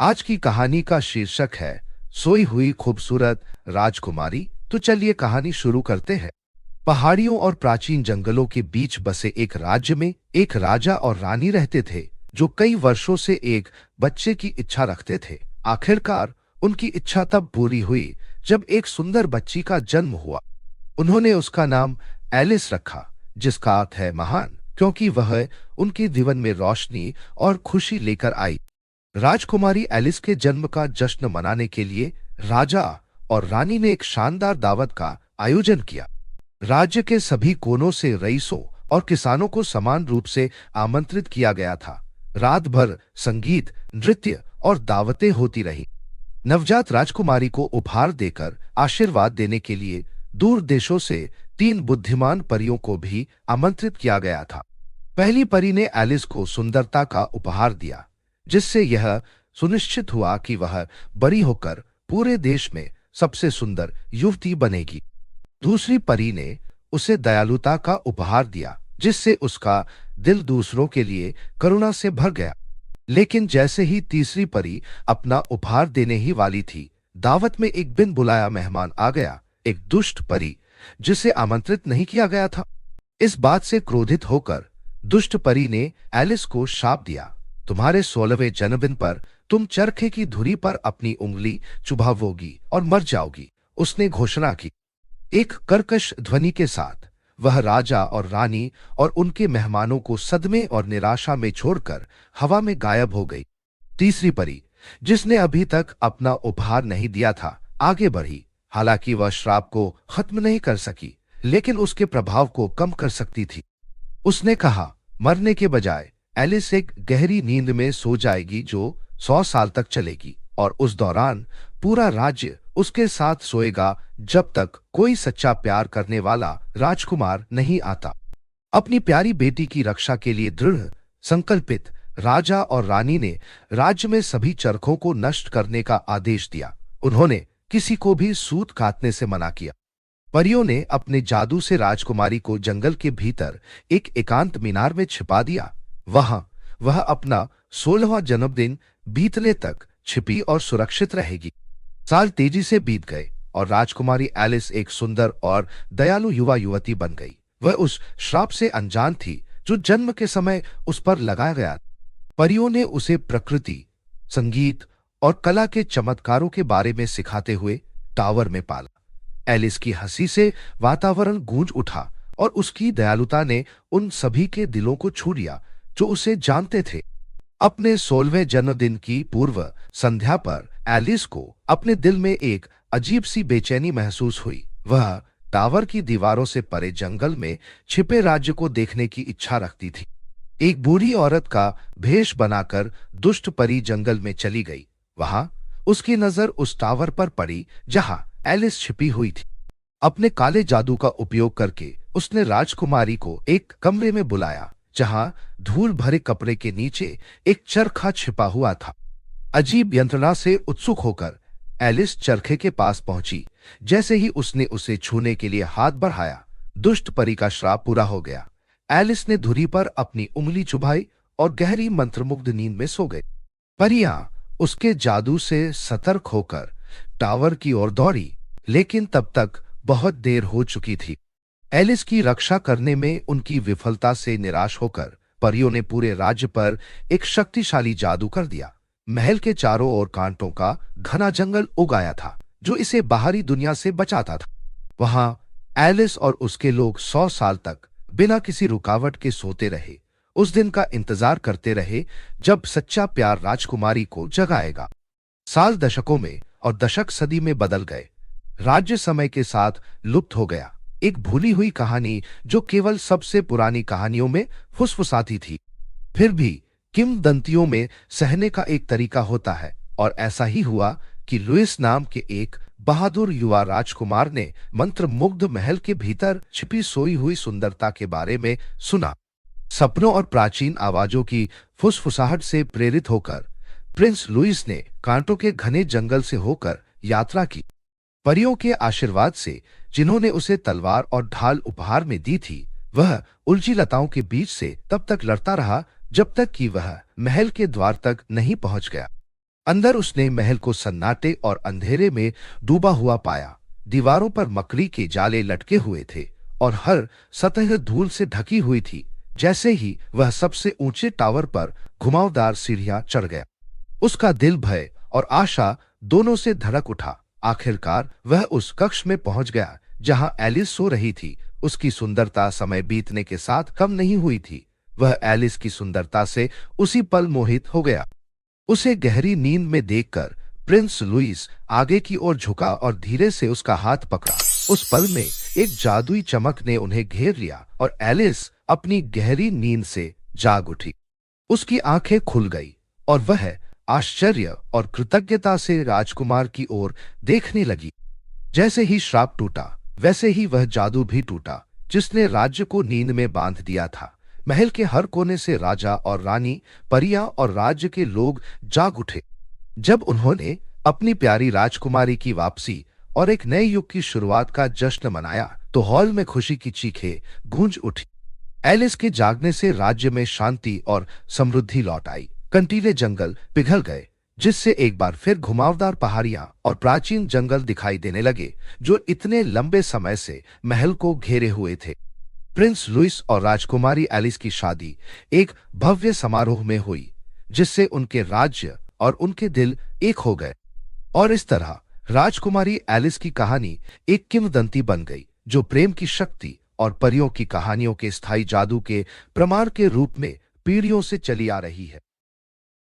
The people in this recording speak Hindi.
आज की कहानी का शीर्षक है सोई हुई खूबसूरत राजकुमारी। तो चलिए कहानी शुरू करते हैं। पहाड़ियों और प्राचीन जंगलों के बीच बसे एक राज्य में एक राजा और रानी रहते थे, जो कई वर्षों से एक बच्चे की इच्छा रखते थे। आखिरकार उनकी इच्छा तब पूरी हुई जब एक सुंदर बच्ची का जन्म हुआ। उन्होंने उसका नाम एलिस रखा, जिसका अर्थ है महान, क्योंकि वह उनके जीवन में रोशनी और खुशी लेकर आई। राजकुमारी एलिस के जन्म का जश्न मनाने के लिए राजा और रानी ने एक शानदार दावत का आयोजन किया। राज्य के सभी कोनों से रईसों और किसानों को समान रूप से आमंत्रित किया गया था। रात भर संगीत, नृत्य और दावतें होती रही। नवजात राजकुमारी को उपहार देकर आशीर्वाद देने के लिए दूर देशों से 3 बुद्धिमान परियों को भी आमंत्रित किया गया था। पहली परी ने एलिस को सुंदरता का उपहार दिया, जिससे यह सुनिश्चित हुआ कि वह बड़ी होकर पूरे देश में सबसे सुंदर युवती बनेगी। दूसरी परी ने उसे दयालुता का उपहार दिया, जिससे उसका दिल दूसरों के लिए करुणा से भर गया। लेकिन जैसे ही तीसरी परी अपना उपहार देने ही वाली थी, दावत में एक बिन बुलाया मेहमान आ गया, एक दुष्ट परी जिसे आमंत्रित नहीं किया गया था। इस बात से क्रोधित होकर दुष्ट परी ने एलिस को शाप दिया, तुम्हारे 16वें जन्मदिन पर तुम चरखे की धुरी पर अपनी उंगली चुभावोगी और मर जाओगी। उसने घोषणा की। एक कर्कश ध्वनि के साथ वह राजा और रानी और उनके मेहमानों को सदमे और निराशा में छोड़कर हवा में गायब हो गई। तीसरी परी, जिसने अभी तक अपना उपहार नहीं दिया था, आगे बढ़ी। हालांकि वह श्राप को खत्म नहीं कर सकी, लेकिन उसके प्रभाव को कम कर सकती थी। उसने कहा, मरने के बजाय एलिस एक गहरी नींद में सो जाएगी जो 100 साल तक चलेगी, और उस दौरान पूरा राज्य उसके साथ सोएगा जब तक कोई सच्चा प्यार करने वाला राजकुमार नहीं आता। अपनी प्यारी बेटी की रक्षा के लिए दृढ़ संकल्पित राजा और रानी ने राज्य में सभी चरखों को नष्ट करने का आदेश दिया। उन्होंने किसी को भी सूत काटने से मना किया। परियों ने अपने जादू से राजकुमारी को जंगल के भीतर एक एकांत मीनार में छिपा दिया। वहां वह अपना 16वां जन्मदिन बीतने तक छिपी और सुरक्षित रहेगी। साल तेजी से बीत गए और राजकुमारी एलिस एक सुंदर और दयालु युवा युवती बन गई। वह उस श्राप से अनजान थी जो जन्म के समय उस पर लगाया गया। परियों ने उसे प्रकृति, संगीत और कला के चमत्कारों के बारे में सिखाते हुए टावर में पाला। एलिस की हंसी से वातावरण गूंज उठा और उसकी दयालुता ने उन सभी के दिलों को छू लिया जो उसे जानते थे। अपने 16वें जन्मदिन की पूर्व संध्या पर एलिस को अपने दिल में एक अजीब सी बेचैनी महसूस हुई। वह टावर की दीवारों से परे जंगल में छिपे राज्य को देखने की इच्छा रखती थी। एक बूढ़ी औरत का भेष बनाकर दुष्ट परी जंगल में चली गई। वहां उसकी नजर उस टावर पर पड़ी जहां एलिस छिपी हुई थी। अपने काले जादू का उपयोग करके उसने राजकुमारी को एक कमरे में बुलाया, जहां धूल भरे कपड़े के नीचे एक चरखा छिपा हुआ था। अजीब यंत्रणा से उत्सुक होकर एलिस चरखे के पास पहुंची। जैसे ही उसने उसे छूने के लिए हाथ बढ़ाया, दुष्ट परी का श्राप पूरा हो गया। एलिस ने धुरी पर अपनी उंगली चुभाई और गहरी मंत्रमुग्ध नींद में सो गई। परियां उसके जादू से सतर्क होकर टावर की ओर दौड़ी, लेकिन तब तक बहुत देर हो चुकी थी। एलिस की रक्षा करने में उनकी विफलता से निराश होकर परियों ने पूरे राज्य पर एक शक्तिशाली जादू कर दिया। महल के चारों ओर कांटों का घना जंगल उगाया था, जो इसे बाहरी दुनिया से बचाता था। वहां एलिस और उसके लोग 100 साल तक बिना किसी रुकावट के सोते रहे, उस दिन का इंतजार करते रहे जब सच्चा प्यार राजकुमारी को जगाएगा। साल दशकों में और दशक सदी में बदल गए। राज्य समय के साथ लुप्त हो गया, एक भूली हुई कहानी जो केवल सबसे पुरानी कहानियों में फुसफुसाती थी। फिर भी किंवदंतियों में सहने का एक तरीका होता है, और ऐसा ही हुआ कि लुइस नाम के एक बहादुर युवा राजकुमार ने मंत्रमुग्ध महल के भीतर छिपी सोई हुई सुंदरता के बारे में सुना। सपनों और प्राचीन आवाजों की फुसफुसाहट से प्रेरित होकर प्रिंस लुइस ने कांटों के घने जंगल से होकर यात्रा की। परियों के आशीर्वाद से, जिन्होंने उसे तलवार और ढाल उपहार में दी थी, वह उलझी लताओं के बीच से तब तक लड़ता रहा जब तक कि वह महल के द्वार तक नहीं पहुंच गया। अंदर उसने महल को सन्नाटे और अंधेरे में डूबा हुआ पाया। दीवारों पर मकड़ी के जाले लटके हुए थे और हर सतह धूल से ढकी हुई थी। जैसे ही वह सबसे ऊंचे टावर पर घुमावदार सीढ़ियां चढ़ गया, उसका दिल भय और आशा दोनों से धड़क उठा। आखिरकार वह उस कक्ष में पहुंच गया जहां एलिस सो रही थी। उसकी सुंदरता समय बीतने के साथ कम नहीं हुई थी। वह एलिस की सुंदरता से उसी पल मोहित हो गया। उसे गहरी नींद में देखकर प्रिंस लुइस आगे की ओर झुका और धीरे से उसका हाथ पकड़ा। उस पल में एक जादुई चमक ने उन्हें घेर लिया और एलिस अपनी गहरी नींद से जाग उठी। उसकी आंखें खुल गई और वह आश्चर्य और कृतज्ञता से राजकुमार की ओर देखने लगी। जैसे ही श्राप टूटा, वैसे ही वह जादू भी टूटा जिसने राज्य को नींद में बांध दिया था। महल के हर कोने से राजा और रानी, परियां और राज्य के लोग जाग उठे। जब उन्होंने अपनी प्यारी राजकुमारी की वापसी और एक नए युग की शुरुआत का जश्न मनाया, तो हॉल में खुशी की चीखें गूंज उठी। एलिस के जागने से राज्य में शांति और समृद्धि लौट आई। कंटीले जंगल पिघल गए, जिससे एक बार फिर घुमावदार पहाड़ियां और प्राचीन जंगल दिखाई देने लगे जो इतने लंबे समय से महल को घेरे हुए थे। प्रिंस लुइस और राजकुमारी एलिस की शादी एक भव्य समारोह में हुई, जिससे उनके राज्य और उनके दिल एक हो गए। और इस तरह राजकुमारी एलिस की कहानी एक किंवदंती बन गई, जो प्रेम की शक्ति और परियों की कहानियों के स्थायी जादू के प्रमाण के रूप में पीढ़ियों से चली आ रही है।